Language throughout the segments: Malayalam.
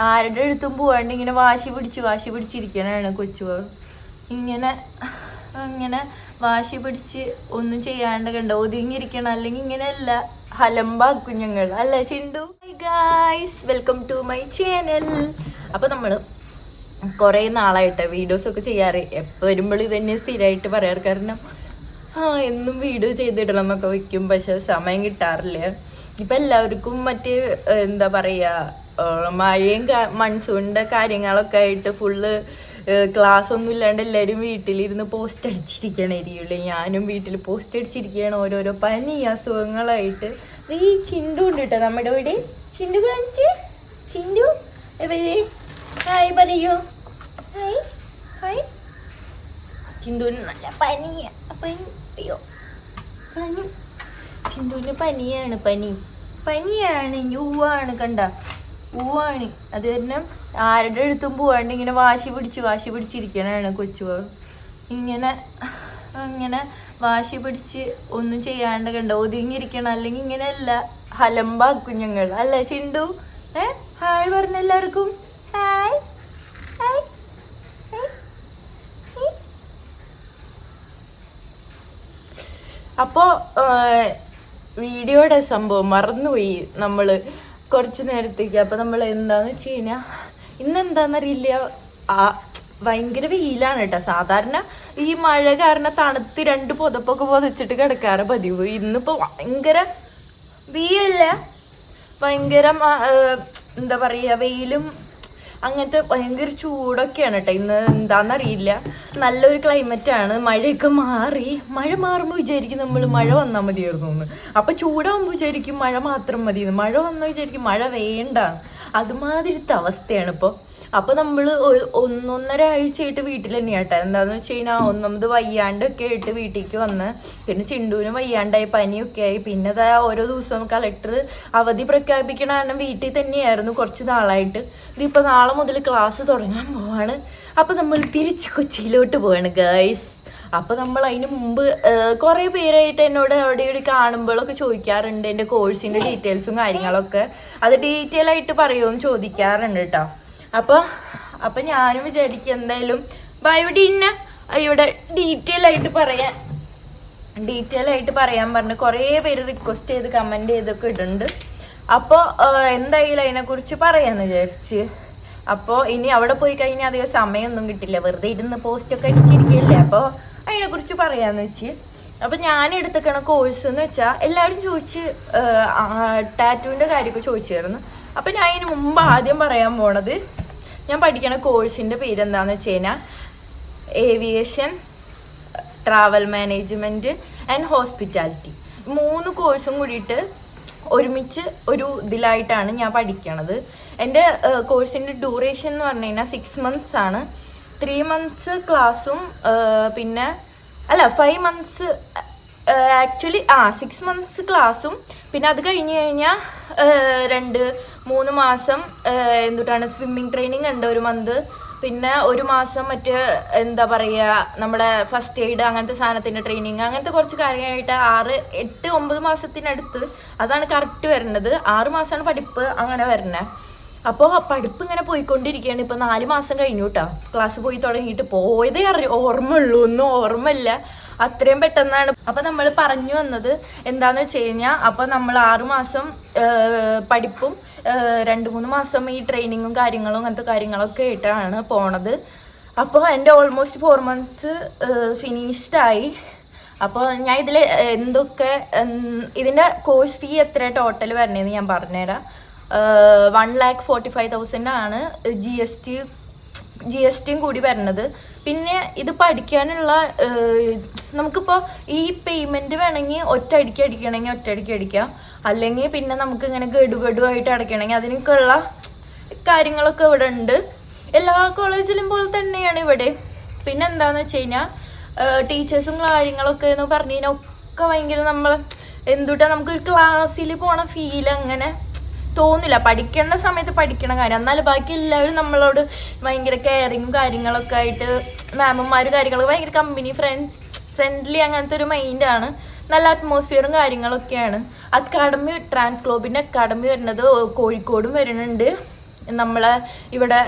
ആരുടെ അടുത്തും പോവാണ്ട് ഇങ്ങനെ വാശി പിടിച്ചിരിക്കണാണ് കൊച്ചു. ഇങ്ങനെ അങ്ങനെ വാശി പിടിച്ച് ഒന്നും ചെയ്യാണ്ട് കണ്ടോ ഒതുങ്ങിയിരിക്കണം. അല്ലെങ്കിൽ ഇങ്ങനെയല്ല ഹലമ്പാക്കും ഞങ്ങൾ, അല്ല ചിണ്ടു? Guys, welcome to my channel. അപ്പോൾ നമ്മൾ കുറേ നാളായിട്ട് വീഡിയോസൊക്കെ ചെയ്യാറ്. എപ്പോൾ വരുമ്പോഴും ഇതന്നെ സ്ഥിരമായിട്ട് പറയാറ്. കാരണം എന്നും വീഡിയോ ചെയ്തിടണം എന്നൊക്കെ വയ്ക്കും, പക്ഷെ സമയം കിട്ടാറില്ല. ഇപ്പം എല്ലാവർക്കും മറ്റ് എന്താ പറയുക, മഴയും മൺസൂണിൻ്റെ കാര്യങ്ങളൊക്കെ ആയിട്ട് ഫുള്ള് ക്ലാസ് ഒന്നും ഇല്ലാണ്ട് എല്ലാവരും വീട്ടിലിരുന്ന് പോസ്റ്റ് അടിച്ചിരിക്കണേരിയുള്ളൂ. ഞാനും വീട്ടിൽ പോസ്റ്റ് അടിച്ചിരിക്കുകയാണ് ഓരോരോ പനി അസുഖങ്ങളായിട്ട്. ഈ ചിണ്ടു ഉണ്ട് കേട്ടോ നമ്മുടെ ഇവിടെ. ചിണ്ടു കാണിച്ച്, ചിണ്ടു എവരെ ഹായ് പറയൂ. Hi hi. ചിണ്ടുവിന് നല്ല പനിയാണ്. അയ്യോ പനി, ചിണ്ടുവിന് പനിയാണ്. ഊവാണ് കണ്ട, ഊവാണ്. അത് കാരണം ആരുടെ അടുത്തും പോവാണ്ട് ഇങ്ങനെ വാശി പിടിച്ചിരിക്കണാണ് കൊച്ചു. ഇങ്ങനെ അങ്ങനെ വാശി പിടിച്ച് ഒന്നും ചെയ്യാണ്ട് കണ്ട ഒതുങ്ങിയിരിക്കണം. അല്ലെങ്കിൽ ഇങ്ങനെയല്ല ഹലമ്പാക്കും ഞങ്ങൾ, അല്ല ചിണ്ടു? ഹായ് പറഞ്ഞ എല്ലാവർക്കും ഹായ് ഹായ്. അപ്പോൾ വീഡിയോയുടെ സംഭവം മറന്നുപോയി നമ്മൾ കുറച്ച് നേരത്തേക്ക്. അപ്പോൾ നമ്മൾ എന്താന്ന് വെച്ച് കഴിഞ്ഞാൽ ഇന്നെന്താണെന്നറിയില്ല, ഭയങ്കര വെയിലാണ് കേട്ടോ. സാധാരണ ഈ മഴ കാരണം തണുത്ത് 2 പുതപ്പൊക്കെ പുതച്ചിട്ട് കിടക്കാറ് പതിവ്. ഇന്നിപ്പോൾ ഭയങ്കര വെയിലല്ല, ഭയങ്കര എന്താ പറയുക, വെയിലും അങ്ങനത്തെ ഭയങ്കര ചൂടൊക്കെയാണ് കേട്ടോ ഇന്ന്. എന്താണെന്നറിയില്ല, നല്ലൊരു ക്ലൈമറ്റാണ്. മഴയൊക്കെ മാറി. മഴ മാറുമ്പോൾ വിചാരിക്കും നമ്മൾ മഴ വന്നാൽ മതിയായിരുന്നു എന്ന്. അപ്പോൾ ചൂടാകുമ്പോൾ വിചാരിക്കും മഴ മാത്രം മതി. മഴ വന്നാൽ വിചാരിക്കും മഴ വേണ്ട. അതുമാതിരിത്തെ അവസ്ഥയാണ് ഇപ്പോൾ. അപ്പോൾ നമ്മൾ 1.5 ആഴ്ചയായിട്ട് വീട്ടിൽ തന്നെയാണ് കേട്ടോ. എന്താണെന്ന് വെച്ച് കഴിഞ്ഞാൽ ഒന്നാമത് വയ്യാണ്ടൊക്കെ ആയിട്ട് വീട്ടിലേക്ക് വന്ന്, പിന്നെ ചിണ്ടുവിന് വയ്യാണ്ടായി, പനിയൊക്കെ ആയി. പിന്നെ അതാ ഓരോ ദിവസവും കളക്ടർ അവധി പ്രഖ്യാപിക്കണ കാരണം വീട്ടിൽ തന്നെയായിരുന്നു കുറച്ച് നാളായിട്ട്. ഇതിപ്പോൾ നാളെ മുതൽ ക്ലാസ് തുടങ്ങാൻ പോവാണ്. അപ്പോൾ നമ്മൾ തിരിച്ച് കൊച്ചിയിലോട്ട് പോവാണ് ഗൈസ്. അപ്പോൾ നമ്മൾ അതിന് മുമ്പ് കുറേ പേരായിട്ട് എന്നോട് അവിടെ ഇവിടെ കാണുമ്പോഴൊക്കെ ചോദിക്കാറുണ്ട് എൻ്റെ കോഴ്സിൻ്റെ ഡീറ്റെയിൽസും കാര്യങ്ങളൊക്കെ. അത് ഡീറ്റെയിൽ ആയിട്ട് പറയുമോ എന്ന് ചോദിക്കാറുണ്ട് കേട്ടോ. അപ്പോൾ ഞാനും വിചാരിക്കും എന്തായാലും ഇവിടെ ഡീറ്റെയിൽ ആയിട്ട് പറയാൻ പറഞ്ഞ് കുറേ പേര് റിക്വസ്റ്റ് ചെയ്ത് കമൻറ്റ് ചെയ്തൊക്കെ ഇടുന്നുണ്ട്. അപ്പോൾ എന്തായാലും അതിനെക്കുറിച്ച് പറയാമെന്ന് വിചാരിച്ച്. അപ്പോൾ ഇനി അവിടെ പോയി കഴിഞ്ഞാൽ അധികം സമയമൊന്നും കിട്ടില്ല, വെറുതെ ഇരുന്ന് പോസ്റ്റൊക്കെ അടിച്ചിരിക്കുകയല്ലേ. അപ്പോൾ അതിനെക്കുറിച്ച് പറയാമെന്ന് വെച്ച്. അപ്പോൾ ഞാൻ എടുത്തേക്കണ കോഴ്സ് എന്ന് വെച്ചാൽ എല്ലാവരും ചോദിച്ച് ടാറ്റുവിൻ്റെ കാര്യമൊക്കെ ചോദിച്ചായിരുന്നു. അപ്പോൾ ഞാൻ ഇതിന് മുമ്പ് ആദ്യം പറയാൻ പോണത്, ഞാൻ പഠിക്കണ കോഴ്സിൻ്റെ പേരെന്താണെന്ന് വെച്ച് കഴിഞ്ഞാൽ aviation, travel management and hospitality. 3 കോഴ്സും കൂടിയിട്ട് ഒരുമിച്ച് ഒരു ഇതിലായിട്ടാണ് ഞാൻ പഠിക്കണത്. എൻ്റെ കോഴ്സിൻ്റെ ഡ്യൂറേഷൻ എന്ന് പറഞ്ഞു കഴിഞ്ഞാൽ 6 months ആണ്. 3 months ക്ലാസ്സും പിന്നെ 5 months ആക്ച്വലി 6 months ക്ലാസ്സും പിന്നെ അത് കഴിഞ്ഞ് കഴിഞ്ഞാൽ 2-3 മാസം എന്തുട്ടാണ് സ്വിമ്മിങ് ട്രെയിനിങ് ഉണ്ട് 1 month. പിന്നെ 1 മാസം മറ്റ് എന്താ പറയുക നമ്മുടെ ഫസ്റ്റ് എയ്ഡ് അങ്ങനത്തെ സാധനത്തിൻ്റെ ട്രെയിനിങ്, അങ്ങനത്തെ കുറച്ച് കാര്യമായിട്ട് 6-8-9 മാസത്തിനടുത്ത് അതാണ് കറക്റ്റ് വരുന്നത്. 6 മാസമാണ് പഠിപ്പ് അങ്ങനെ വരുന്നത്. അപ്പോൾ പഠിപ്പ് ഇങ്ങനെ പോയിക്കൊണ്ടിരിക്കുകയാണ്. ഇപ്പോൾ 4 മാസം കഴിഞ്ഞു കേട്ടോ ക്ലാസ് പോയി തുടങ്ങിയിട്ട്. പോയതേ ഓർമ്മയുള്ളൂ, ഒന്നും ഓർമ്മയില്ല, അത്രയും പെട്ടെന്നാണ്. അപ്പോൾ നമ്മൾ പറഞ്ഞു വന്നത് എന്താണെന്ന് വെച്ച് കഴിഞ്ഞാൽ, അപ്പോൾ നമ്മൾ 6 മാസം പഠിപ്പും 2-3 മാസം ഈ ട്രെയിനിങ്ങും കാര്യങ്ങളും അങ്ങനത്തെ കാര്യങ്ങളൊക്കെ ആയിട്ടാണ് പോണത്. അപ്പോൾ എൻ്റെ ഓൾമോസ്റ്റ് 4 months ഫിനിഷ്ഡായി. അപ്പോൾ ഞാൻ ഇതിൽ എന്തൊക്കെ ഇതിൻ്റെ കോഴ്സ് ഫീ എത്ര ടോട്ടൽ വരണേന്ന് ഞാൻ പറഞ്ഞുതരാം. 1,45,000 ആണ് ജി എസ് ടിയും കൂടി വരുന്നത്. പിന്നെ ഇത് പഠിക്കാനുള്ള നമുക്കിപ്പോൾ ഈ പേയ്മെൻറ്റ് വേണമെങ്കിൽ ഒറ്റയടിക്ക് അടിക്കാം, അല്ലെങ്കിൽ പിന്നെ നമുക്ക് ഇങ്ങനെ ഗഡുവായിട്ട് അടയ്ക്കണമെങ്കിൽ അതിനൊക്കെയുള്ള കാര്യങ്ങളൊക്കെ ഇവിടെ ഉണ്ട്. എല്ലാ കോളേജിലും പോലെ തന്നെയാണ് ഇവിടെ. പിന്നെ എന്താണെന്ന് വെച്ച് കഴിഞ്ഞാൽ ടീച്ചേഴ്സും കാര്യങ്ങളൊക്കെ എന്ന് പറഞ്ഞു കഴിഞ്ഞാൽ ഒക്കെ ഭയങ്കര നമുക്കൊരു ക്ലാസ്സിൽ പോണ ഫീൽ അങ്ങനെ തോന്നില്ല. പഠിക്കേണ്ട സമയത്ത് പഠിക്കണ കാര്യം, എന്നാലും ബാക്കി എല്ലാവരും നമ്മളോട് ഭയങ്കര കെയറിങ്ങും കാര്യങ്ങളൊക്കെ ആയിട്ട്, മാമുമാർ കാര്യങ്ങളൊക്കെ ഭയങ്കര കമ്പനി ഫ്രണ്ട്ലി അങ്ങനത്തെ ഒരു മൈൻഡാണ്. നല്ല അറ്റ്മോസ്ഫിയറും കാര്യങ്ങളൊക്കെയാണ്. അക്കാഡമി ട്രാൻസ്ഗ്ലോബിൻ്റെ അക്കാഡമി വരുന്നത് കോഴിക്കോടും വരുന്നുണ്ട്, നമ്മളെ ഇവിടെ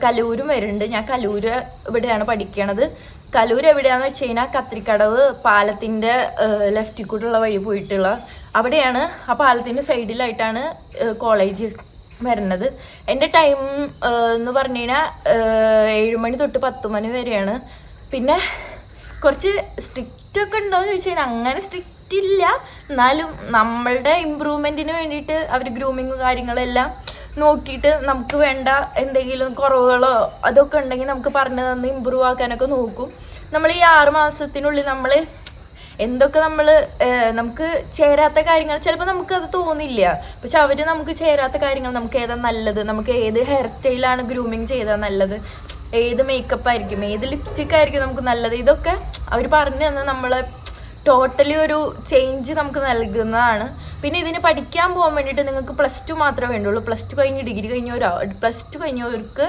കലൂരും വരുന്നുണ്ട്. ഞാൻ കലൂര് ഇവിടെയാണ് പഠിക്കണത്. കലൂർ എവിടെയാണെന്ന് വെച്ച് കഴിഞ്ഞാൽ കത്രിക്കടവ് പാലത്തിൻ്റെ ലെഫ്റ്റിൽ കൂടെയുള്ള വഴി പോയിട്ടുള്ള അവിടെയാണ്. ആ പാലത്തിൻ്റെ സൈഡിലായിട്ടാണ് കോളേജ് വരുന്നത്. എൻ്റെ ടൈം എന്ന് പറഞ്ഞു കഴിഞ്ഞാൽ 7 മണി തൊട്ട് 10 മണി വരെയാണ്. പിന്നെ കുറച്ച് സ്ട്രിക്റ്റ് ഒക്കെ ഉണ്ടോയെന്ന് ചോദിച്ചു കഴിഞ്ഞാൽ അങ്ങനെ സ്ട്രിക്റ്റ് ഇല്ല, എന്നാലും നമ്മളുടെ ഇമ്പ്രൂവ്മെൻറ്റിന് വേണ്ടിയിട്ട് അവർ ഗ്രൂമിങ് കാര്യങ്ങളെല്ലാം നോക്കിയിട്ട് നമുക്ക് വേണ്ട എന്തെങ്കിലും കുറവുകളോ അതൊക്കെ ഉണ്ടെങ്കിൽ നമുക്ക് പറഞ്ഞു തന്ന് ഇമ്പ്രൂവ് ആക്കാനൊക്കെ നോക്കും. നമ്മൾ ഈ 6 മാസത്തിനുള്ളിൽ നമ്മൾ എന്തൊക്കെ നമുക്ക് ചേരാത്ത കാര്യങ്ങൾ ചിലപ്പോൾ നമുക്കത് തോന്നില്ല, പക്ഷെ അവർ നമുക്ക് ചേരാത്ത കാര്യങ്ങൾ നമുക്ക് ഏതാ നല്ലത്, നമുക്ക് ഏത് ഹെയർ സ്റ്റൈലാണ് ഗ്രൂമിങ് ചെയ്താൽ നല്ലത്, ഏത് മേക്കപ്പ് ആയിരിക്കും, ഏത് ലിപ്സ്റ്റിക് ആയിരിക്കും നമുക്ക് നല്ലത്, ഇതൊക്കെ അവർ പറഞ്ഞു തന്ന് നമ്മളെ ടോട്ടലി ഒരു ചേഞ്ച് നമുക്ക് നൽകുന്നതാണ്. പിന്നെ ഇതിന് പഠിക്കാൻ പോകാൻ വേണ്ടിയിട്ട് നിങ്ങൾക്ക് +2 മാത്രമേ വേണ്ടുള്ളൂ. +2 കഴിഞ്ഞ് ഡിഗ്രി +2 കഴിഞ്ഞവർക്ക്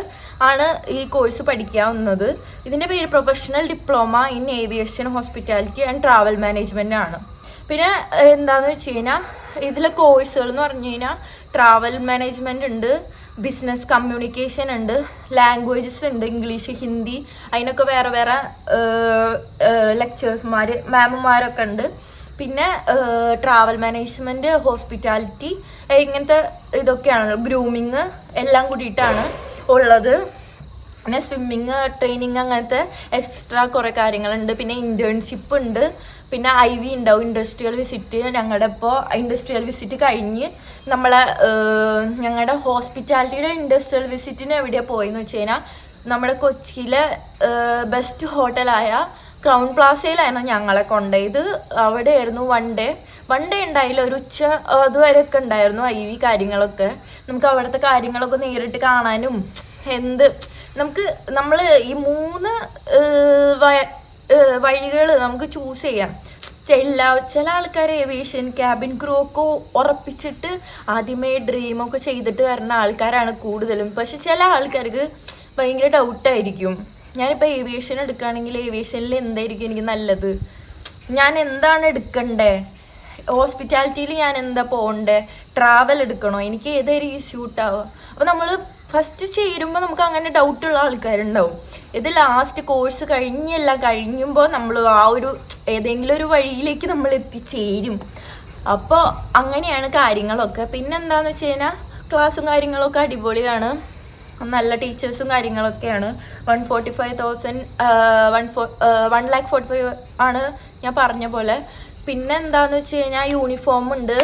ആണ് ഈ കോഴ്സ് പഠിക്കാവുന്നത്. ഇതിൻ്റെ പേര് professional diploma in aviation hospitality and travel management ആണ്. പിന്നെ എന്താണെന്ന് വെച്ച് കഴിഞ്ഞാൽ ഇതിലെ കോഴ്സുകൾ എന്ന് പറഞ്ഞു കഴിഞ്ഞാൽ ട്രാവൽ മാനേജ്മെൻ്റ് ഉണ്ട്, ബിസിനസ് കമ്മ്യൂണിക്കേഷൻ ഉണ്ട്, ലാംഗ്വേജസ് ഉണ്ട്, ഇംഗ്ലീഷ്, ഹിന്ദി, അതിനൊക്കെ വേറെ വേറെ ലെക്ചേഴ്സ്മാർ മാമുമാരൊക്കെ ഉണ്ട്. പിന്നെ ട്രാവൽ മാനേജ്മെൻറ്റ്, ഹോസ്പിറ്റാലിറ്റി, ഇങ്ങനത്തെ ഇതൊക്കെയാണ്, ഗ്രൂമിങ് എല്ലാം കൂടിയിട്ടാണ് ഉള്ളത്. പിന്നെ സ്വിമ്മിങ് ട്രെയിനിങ് അങ്ങനത്തെ എക്സ്ട്രാ കുറേ കാര്യങ്ങളുണ്ട്. പിന്നെ ഇൻറ്റേൺഷിപ്പ് ഉണ്ട്. പിന്നെ IV ഉണ്ടാവും, ഇൻഡസ്ട്രിയൽ വിസിറ്റ്. ഞങ്ങളുടെ ഇപ്പോൾ ഇൻഡസ്ട്രിയൽ വിസിറ്റ് കഴിഞ്ഞ് ഞങ്ങളുടെ ഹോസ്പിറ്റാലിറ്റിയുടെ ഇൻഡസ്ട്രിയൽ വിസിറ്റിന് എവിടെയാണ് പോയെന്ന് വെച്ച് കഴിഞ്ഞാൽ നമ്മുടെ കൊച്ചിയിലെ ബെസ്റ്റ് ഹോട്ടലായ ക്രൗൺ പ്ലാസയിലായിരുന്നു ഞങ്ങളെ കൊണ്ടുപോയത്. അവിടെയായിരുന്നു വൺ ഡേ ഉണ്ടായില്ല, ഒരു ഉച്ച അതുവരെയൊക്കെ ഉണ്ടായിരുന്നു IV കാര്യങ്ങളൊക്കെ. നമുക്ക് അവിടുത്തെ കാര്യങ്ങളൊക്കെ നേരിട്ട് കാണാനും നമ്മൾ ഈ 3 വഴികൾ നമുക്ക് ചൂസ് ചെയ്യാം. ചില ആൾക്കാർ ഏവിയേഷൻ ക്യാബിൻ ക്രൂ ഒക്കെ ഉറപ്പിച്ചിട്ട് ആദ്യമേ ഡ്രീമൊക്കെ ചെയ്തിട്ട് വരുന്ന ആൾക്കാരാണ് കൂടുതലും. പക്ഷെ ചില ആൾക്കാർക്ക് ഭയങ്കര ഡൗട്ടായിരിക്കും, ഞാനിപ്പോൾ ഏവിയേഷൻ എടുക്കുകയാണെങ്കിൽ ഏവിയേഷനിൽ എന്തായിരിക്കും എനിക്ക് നല്ലത്, ഞാൻ എന്താണ് എടുക്കണ്ടേ, ഹോസ്പിറ്റാലിറ്റിയിൽ ഞാൻ എന്താ പോകണ്ടേ, ട്രാവൽ എടുക്കണോ, എനിക്ക് ഏതായിരിക്കും സ്യൂട്ടാവുക. അപ്പോൾ നമ്മൾ ഫസ്റ്റ് ചേരുമ്പോൾ നമുക്ക് അങ്ങനെ ഡൗട്ടുള്ള ആൾക്കാരുണ്ടാവും. ഇത് ലാസ്റ്റ് കോഴ്സ് കഴിയുമ്പോൾ നമ്മൾ ആ ഒരു ഏതെങ്കിലും ഒരു വഴിയിലേക്ക് നമ്മൾ എത്തിച്ചേരും. അപ്പോൾ അങ്ങനെയാണ് കാര്യങ്ങളൊക്കെ. പിന്നെന്താണെന്ന് വെച്ച് കഴിഞ്ഞാൽ ക്ലാസ്സും കാര്യങ്ങളൊക്കെ അടിപൊളിയാണ്, നല്ല ടീച്ചേഴ്സും കാര്യങ്ങളൊക്കെയാണ്. 1,45,000 ആണ് ഞാൻ പറഞ്ഞ പോലെ. പിന്നെ എന്താണെന്ന് വെച്ച് കഴിഞ്ഞാൽ യൂണിഫോം ഉണ്ട്.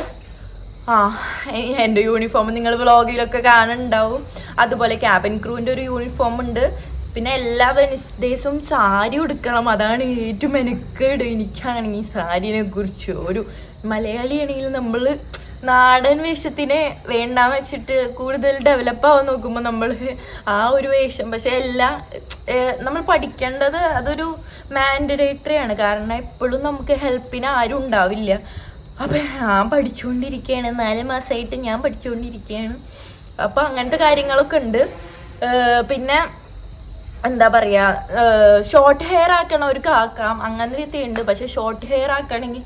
എൻ്റെ യൂണിഫോം നിങ്ങൾ വ്ളോഗിലൊക്കെ കാണുന്നുണ്ടാവും. അതുപോലെ ക്യാബിൻ ക്രൂവിൻ്റെ ഒരു യൂണിഫോം ഉണ്ട്. പിന്നെ എല്ലാ വെനസ്ഡേയ്സും സാരി ഉടുക്കണം, അതാണ് ഏറ്റവും മെനക്കേട്. എനിക്കാണെങ്കിൽ സാരിനെ കുറിച്ച് ഒരു മലയാളിയാണെങ്കിൽ നമ്മൾ നാടൻ വേഷത്തിന് വേണ്ടാന്ന് വെച്ചിട്ട് കൂടുതൽ ഡെവലപ്പ് ആവാൻ നോക്കുമ്പോൾ നമ്മൾ ആ ഒരു വേഷം, പക്ഷെ നമ്മൾ പഠിക്കേണ്ടത് അതൊരു മാൻഡേറ്ററി ആണ്. കാരണം എപ്പോഴും നമുക്ക് ഹെൽപ്പിന് ആരും ഉണ്ടാവില്ല. അപ്പം ഞാൻ പഠിച്ചുകൊണ്ടിരിക്കുകയാണ്, 4 മാസമായിട്ട് ഞാൻ പഠിച്ചുകൊണ്ടിരിക്കുകയാണ്. അപ്പോൾ അങ്ങനത്തെ കാര്യങ്ങളൊക്കെ ഉണ്ട്. പിന്നെ എന്താ പറയുക, ഷോർട്ട് ഹെയർ ആക്കണവർക്ക് ആക്കാം, അങ്ങനത്തെ ഉണ്ട്. പക്ഷെ ഷോർട്ട് ഹെയർ ആക്കണമെങ്കിൽ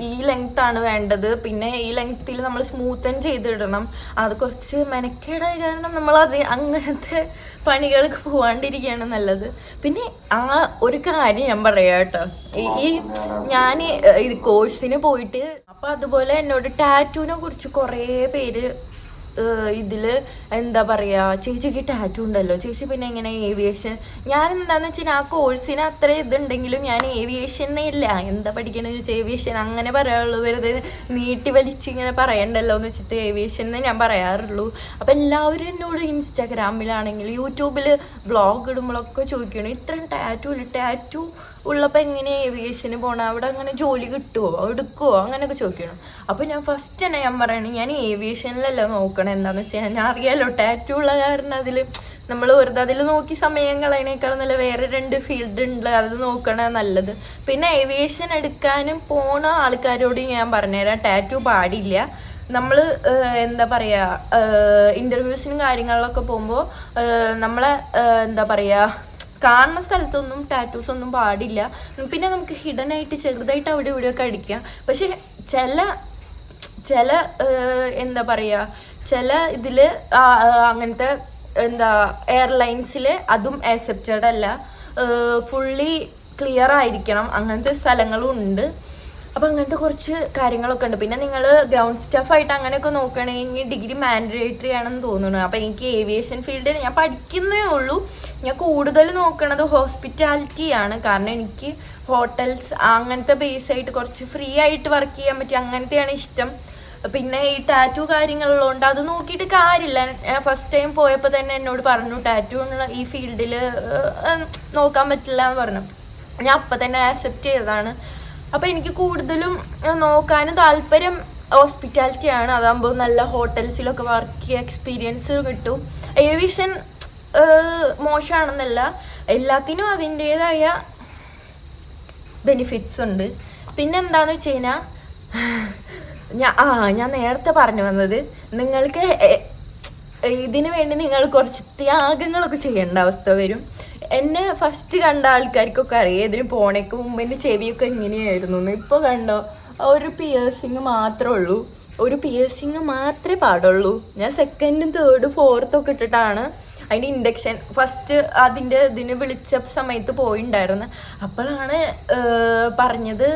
ഈ ലെങ്ത്താണ് വേണ്ടത്. പിന്നെ ഈ ലെങ്ത്തിൽ നമ്മൾ സ്മൂത്തൻ ചെയ്തിടണം, അത് കുറച്ച് മെനക്കേടായ കാരണം നമ്മളത് അങ്ങനത്തെ പണികൾക്ക് പോകാണ്ടിരിക്കുകയാണ് നല്ലത്. പിന്നെ ഒരു കാര്യം ഞാൻ പറയാം കേട്ടോ, ഞാൻ ഇത് കോഴ്സിന് പോയിട്ട് അപ്പോൾ അതുപോലെ എന്നോട് ടാറ്റൂവിനെ കുറിച്ച് കുറേ പേര് ഇതിൽ എന്താ പറയുക, ചേച്ചിക്ക് ടാറ്റു ഉണ്ടല്ലോ ചേച്ചി, പിന്നെ എങ്ങനെ ഏവിയേഷൻ, ഞാൻ എന്താണെന്ന് വെച്ചാൽ ആ കോഴ്സിന് അത്ര ഇതുണ്ടെങ്കിലും ഞാൻ ഏവിയേഷനേ ഇല്ല, എന്താ പഠിക്കണമെന്ന് ചോദിച്ചാൽ ഏവിയേഷൻ അങ്ങനെ പറയാറുള്ളൂ, വെറുതെ നീട്ടി വലിച്ച് ഇങ്ങനെ പറയണ്ടല്ലോ എന്ന് വെച്ചിട്ട് ഏവിയേഷൻ എന്നേ ഞാൻ പറയാറുള്ളൂ. അപ്പോൾ എല്ലാവരും എന്നോട് ഇൻസ്റ്റാഗ്രാമിലാണെങ്കിൽ യൂട്യൂബിൽ വ്ളോഗ് ഇടുമ്പോഴൊക്കെ ചോദിക്കണം, ഇത്രയും ടാറ്റു ഉള്ളപ്പോൾ എങ്ങനെയാണ് ഏവിയേഷന് പോകണം, അവിടെ അങ്ങനെ ജോലി കിട്ടുമോ എടുക്കുമോ അങ്ങനെയൊക്കെ ചോദിക്കണം. അപ്പോൾ ഞാൻ ഫസ്റ്റ് തന്നെ ഞാൻ പറയണേ, ഞാൻ ഏവിയേഷനിലല്ല നോക്കണം. എന്താണെന്ന് വെച്ച് കഴിഞ്ഞാൽ ഞാൻ അറിയാമല്ലോ ടാറ്റു ഉള്ള കാരണം അതിൽ നമ്മൾ വെറുതെ അതിൽ നോക്കി സമയം കളയണേക്കാളും നല്ല വേറെ 2 ഫീൽഡ് ഉണ്ട്, അത് നോക്കണേ നല്ലത്. പിന്നെ ഏവിയേഷൻ എടുക്കാനും പോണ ആൾക്കാരോട് ഞാൻ പറഞ്ഞുതരാം, ടാറ്റു പാടില്ല. നമ്മൾ എന്താ പറയുക, ഇൻ്റർവ്യൂസിനും കാര്യങ്ങളിലൊക്കെ പോകുമ്പോൾ നമ്മളെ എന്താ പറയുക, കാണുന്ന സ്ഥലത്തൊന്നും ടാറ്റൂസ് ഒന്നും പാടില്ല. പിന്നെ നമുക്ക് ഹിഡൻ ആയിട്ട് ചെറുതായിട്ട് അവിടെ ഇവിടെയൊക്കെ അടിക്കാം. പക്ഷെ ചില എന്താ പറയുക ചില ഇതിൽ അങ്ങനത്തെ എന്താ എയർലൈൻസിൽ അതും ആക്സെപ്റ്റഡ് അല്ല, ഫുള്ളി ക്ലിയർ ആയിരിക്കണം, അങ്ങനത്തെ സ്ഥലങ്ങളും ഉണ്ട്. അപ്പോൾ അങ്ങനത്തെ കുറച്ച് കാര്യങ്ങളൊക്കെ ഉണ്ട്. പിന്നെ നിങ്ങൾ ഗ്രൗണ്ട് സ്റ്റാഫായിട്ട് അങ്ങനെയൊക്കെ നോക്കുകയാണെങ്കിൽ ഡിഗ്രി മാൻഡേറ്ററി ആണെന്ന് തോന്നുന്നു. അപ്പോൾ എനിക്ക് ഏവിയേഷൻ ഫീൽഡിൽ ഞാൻ പഠിക്കുന്നേ ഉള്ളൂ. ഞാൻ കൂടുതൽ നോക്കണത് ഹോസ്പിറ്റാലിറ്റിയാണ്. കാരണം എനിക്ക് ഹോട്ടൽസ് അങ്ങനത്തെ ബേസായിട്ട് കുറച്ച് ഫ്രീ ആയിട്ട് വർക്ക് ചെയ്യാൻ പറ്റി അങ്ങനത്തെയാണ് ഇഷ്ടം. പിന്നെ ഈ ടാറ്റു കാര്യങ്ങളുള്ളതുകൊണ്ട് അത് നോക്കിയിട്ട് കാര്യമില്ല. ഫസ്റ്റ് ടൈം പോയപ്പോൾ തന്നെ എന്നോട് പറഞ്ഞു ടാറ്റു എന്നുള്ള ഈ ഫീൽഡിൽ നോക്കാൻ പറ്റില്ല എന്ന് പറഞ്ഞു. ഞാൻ അപ്പം തന്നെ ആക്സെപ്റ്റ് ചെയ്തതാണ്. അപ്പോൾ എനിക്ക് കൂടുതലും നോക്കാനും താല്പര്യം ഹോസ്പിറ്റാലിറ്റിയാണ്. അതാകുമ്പോൾ നല്ല ഹോട്ടൽസിലൊക്കെ വർക്ക് ചെയ്യുക, എക്സ്പീരിയൻസ് കിട്ടും. ഏവിയേഷൻ മോശമാണെന്നല്ല, എല്ലാത്തിനും അതിൻ്റേതായ ബെനിഫിറ്റ്സ് ഉണ്ട്. പിന്നെ എന്താണെന്ന് വെച്ച് കഴിഞ്ഞാൽ ഞാൻ നേരത്തെ പറഞ്ഞു വന്നത്, നിങ്ങൾക്ക് ഇതിനു വേണ്ടി നിങ്ങൾ കുറച്ച് ത്യാഗങ്ങളൊക്കെ ചെയ്യേണ്ട അവസ്ഥ വരും. എന്നെ ഫസ്റ്റ് കണ്ട ആൾക്കാർക്കൊക്കെ അറിയാം ഇതിന് പോണേക്ക് മുമ്പ് എൻ്റെ ചെവിയൊക്കെ എങ്ങനെയായിരുന്നു എന്ന്. ഇപ്പോൾ കണ്ടോ, ഒരു പിയേഴ്സിങ് മാത്രമേ ഉള്ളൂ, ഒരു പിയേഴ്സിങ് മാത്രമേ പാടുള്ളൂ. ഞാൻ സെക്കൻഡും തേർഡും ഫോർത്തൊക്കെ ഇട്ടിട്ടാണ് അതിൻ്റെ ഇൻഡക്ഷൻ ഫസ്റ്റ് അതിൻ്റെ ഇതിന് വിളിച്ച സമയത്ത് പോയിണ്ടായിരുന്നു. അപ്പോഴാണ് പറഞ്ഞത്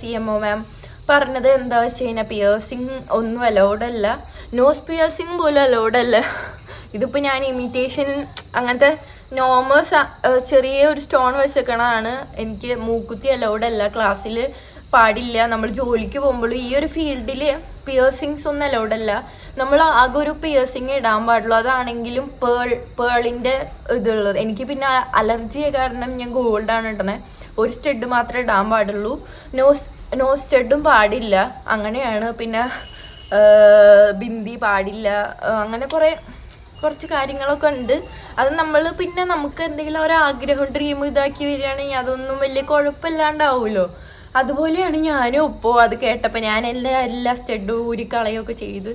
CMO മാം പറഞ്ഞത് എന്താ വെച്ച് കഴിഞ്ഞാൽ പിയേഴ്സിങ് ഒന്നും അലൗഡല്ല, നോസ് പിയേഴ്സിങ് പോലും അലൗഡല്ല. ഇതിപ്പോൾ ഞാൻ ഇമിറ്റേഷൻ അങ്ങനത്തെ നോമേഴ്സ് ചെറിയ ഒരു സ്റ്റോൺ വെച്ചേക്കണതാണ്. എനിക്ക് മൂക്കുത്തി അലൗഡല്ല, ക്ലാസ്സിൽ പാടില്ല. നമ്മൾ ജോലിക്ക് പോകുമ്പോഴും ഈ ഒരു ഫീൽഡിൽ പിയേഴ്സിങ്സ് ഒന്നും അലൗഡല്ല. നമ്മൾ ആകെ ഒരു പിയേഴ്സിങ് ഇടാൻ പാടുള്ളൂ, അതാണെങ്കിലും പേളിൻ്റെ ഇതുള്ളത്. എനിക്ക് പിന്നെ അലർജി കാരണം ഞാൻ ഗോൾഡാണ് ഇടണേ, ഒരു സ്റ്റഡ് മാത്രമേ ഇടാൻ പാടുള്ളൂ, നോസ് സ്റ്റഡും പാടില്ല, അങ്ങനെയാണ്. പിന്നെ ബിന്ദി പാടില്ല, അങ്ങനെ കുറച്ച് കാര്യങ്ങളൊക്കെ ഉണ്ട്. അത് നമ്മൾ പിന്നെ നമുക്ക് എന്തെങ്കിലും ഒരാഗ്രഹം ഡ്രീം ഇതാക്കി വരികയാണെങ്കിൽ അതൊന്നും വലിയ കുഴപ്പമില്ലാണ്ടാവുമല്ലോ. അതുപോലെയാണ് ഞാനും ഇപ്പോൾ അത് കേട്ടപ്പോൾ ഞാൻ എല്ലാ സ്റ്റഡും ഊരിക്കളയൊക്കെ ചെയ്ത്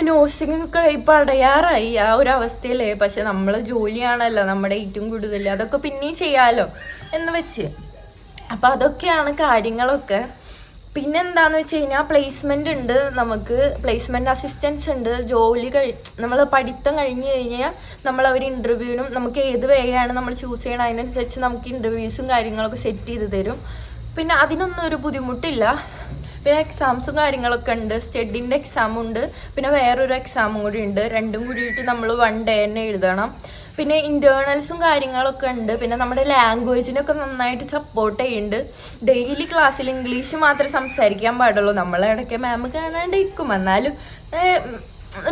നോസിങ്ങൊക്കെ ഇപ്പം അടയാറായി ആ ഒരു അവസ്ഥയിലേ. പക്ഷെ നമ്മൾ ജോലിയാണല്ലോ നമ്മുടെ ഏറ്റവും കൂടുതൽ, അതൊക്കെ പിന്നെയും ചെയ്യാമല്ലോ എന്ന് വെച്ച്. അപ്പോൾ അതൊക്കെയാണ് കാര്യങ്ങളൊക്കെ. പിന്നെ എന്താണെന്ന് വെച്ച് കഴിഞ്ഞാൽ പ്ലേസ്മെൻ്റ് ഉണ്ട്, നമുക്ക് പ്ലേസ്മെൻറ്റ് അസിസ്റ്റൻസ് ഉണ്ട്. ജോലി നമ്മൾ പഠിത്തം കഴിഞ്ഞ് കഴിഞ്ഞാൽ അവർ ഇൻ്റർവ്യൂവിനും നമുക്ക് ഏത് വേയാണ് നമ്മൾ ചൂസ് ചെയ്യണം അതിനനുസരിച്ച് നമുക്ക് ഇൻ്റർവ്യൂസും കാര്യങ്ങളൊക്കെ സെറ്റ് ചെയ്ത് തരും. പിന്നെ അതിനൊന്നും ഒരു ബുദ്ധിമുട്ടില്ല. പിന്നെ എക്സാംസും കാര്യങ്ങളൊക്കെ ഉണ്ട്, സ്റ്റഡിൻ്റെ എക്സാമുണ്ട്, പിന്നെ വേറൊരു എക്സാമും കൂടി ഉണ്ട്. രണ്ടും കൂടിയിട്ട് നമ്മൾ 1 day തന്നെ എഴുതണം. പിന്നെ ഇൻറ്റേർണൽസും കാര്യങ്ങളൊക്കെ ഉണ്ട്. പിന്നെ നമ്മുടെ ലാംഗ്വേജിനൊക്കെ നന്നായിട്ട് സപ്പോർട്ട് ചെയ്യുന്നുണ്ട്. ഡെയിലി ക്ലാസ്സിൽ ഇംഗ്ലീഷ് മാത്രമേ സംസാരിക്കാൻ പാടുള്ളൂ. നമ്മളിടയ്ക്ക് മാം കാണാണ്ടിരിക്കും, എന്നാലും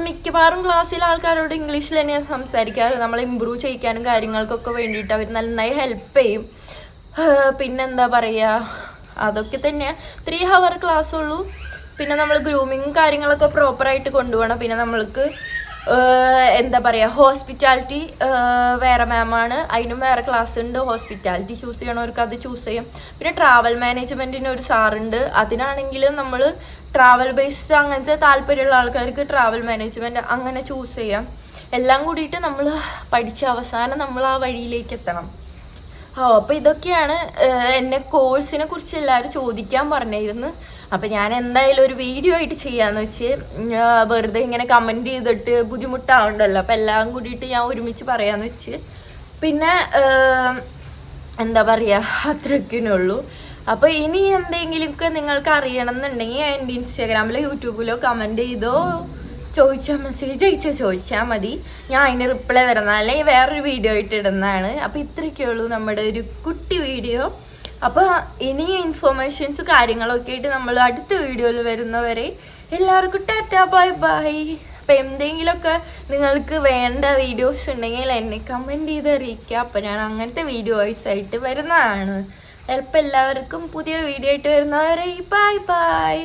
മിക്കവാറും ക്ലാസ്സിൽ ആൾക്കാരോട് ഇംഗ്ലീഷിൽ തന്നെയാണ് സംസാരിക്കാറ്. നമ്മളെ ഇമ്പ്രൂവ് ചെയ്യിക്കാനും കാര്യങ്ങൾക്കൊക്കെ വേണ്ടിയിട്ട് അവർ നന്നായി ഹെൽപ്പ് ചെയ്യും. പിന്നെന്താ പറയുക, അതൊക്കെ തന്നെ 3 hour ക്ലാസ് ഉള്ളൂ. പിന്നെ നമ്മൾ ഗ്രൂമിങ് കാര്യങ്ങളൊക്കെ പ്രോപ്പറായിട്ട് കൊണ്ടുപോകണം. പിന്നെ നമ്മൾക്ക് എന്താ പറയുക, ഹോസ്പിറ്റാലിറ്റി വേറെ മാമാണ്, അതിനും വേറെ ക്ലാസ് ഉണ്ട്. ഹോസ്പിറ്റാലിറ്റി ചൂസ് ചെയ്യണവർക്ക് അത് ചൂസ് ചെയ്യാം. പിന്നെ ട്രാവൽ മാനേജ്മെൻറ്റിന് ഒരു സാറുണ്ട്, അതിനാണെങ്കിൽ നമ്മൾ ട്രാവൽ ബേസ്ഡ് അങ്ങനത്തെ താല്പര്യമുള്ള ആൾക്കാർക്ക് ട്രാവൽ മാനേജ്മെൻറ്റ് അങ്ങനെ ചൂസ് ചെയ്യാം. എല്ലാം കൂടിയിട്ട് നമ്മൾ പഠിച്ച അവസാനം നമ്മൾ ആ വഴിയിലേക്ക് എത്തണം. അപ്പോൾ ഇതൊക്കെയാണ് എന്നെ കോഴ്സിനെ കുറിച്ച് എല്ലാവരും ചോദിക്കാൻ പറഞ്ഞിരുന്നു. അപ്പോൾ ഞാൻ എന്തായാലും ഒരു വീഡിയോ ആയിട്ട് ചെയ്യാമെന്ന് വെച്ച്, വെറുതെ ഇങ്ങനെ കമൻറ്റ് ചെയ്തിട്ട് ബുദ്ധിമുട്ടാവുണ്ടല്ലോ, അപ്പോൾ എല്ലാം കൂടിയിട്ട് ഞാൻ ഒരുമിച്ച് പറയാമെന്ന് വെച്ച്. പിന്നെ എന്താ പറയുക, അത്രയ്ക്കിനുള്ളൂ. അപ്പോൾ ഇനി എന്തെങ്കിലുമൊക്കെ നിങ്ങൾക്ക് അറിയണം എന്നുണ്ടെങ്കിൽ എൻ്റെ ഇൻസ്റ്റാഗ്രാമിലോ യൂട്യൂബിലോ കമൻറ്റ് ചെയ്തോ ചോദിച്ചാൽ മതി, ഞാൻ അതിന് റിപ്ലൈ തരുന്ന, അല്ലെങ്കിൽ വേറൊരു വീഡിയോ ആയിട്ട് ഇടുന്നതാണ്. അപ്പോൾ ഇത്രയൊക്കെ ഉള്ളൂ നമ്മുടെ ഒരു കുട്ടി വീഡിയോ. അപ്പോൾ ഇനി ഇൻഫോർമേഷൻസ് കാര്യങ്ങളൊക്കെ ആയിട്ട് നമ്മൾ അടുത്ത വീഡിയോയിൽ വരുന്നവരെ എല്ലാവർക്കും ടാറ്റാ ബൈ ബൈ. അപ്പോൾ എന്തെങ്കിലുമൊക്കെ നിങ്ങൾക്ക് വേണ്ട വീഡിയോസ് ഉണ്ടെങ്കിൽ എന്നെ കമൻറ്റ് ചെയ്ത് അറിയിക്കുക. അപ്പോൾ ഞാൻ അങ്ങനത്തെ വീഡിയോസ് ആയിട്ട് വരുന്നതാണ്. ചിലപ്പോൾ എല്ലാവർക്കും പുതിയ വീഡിയോ ആയിട്ട് വരുന്നവരെ ബൈ ബൈ.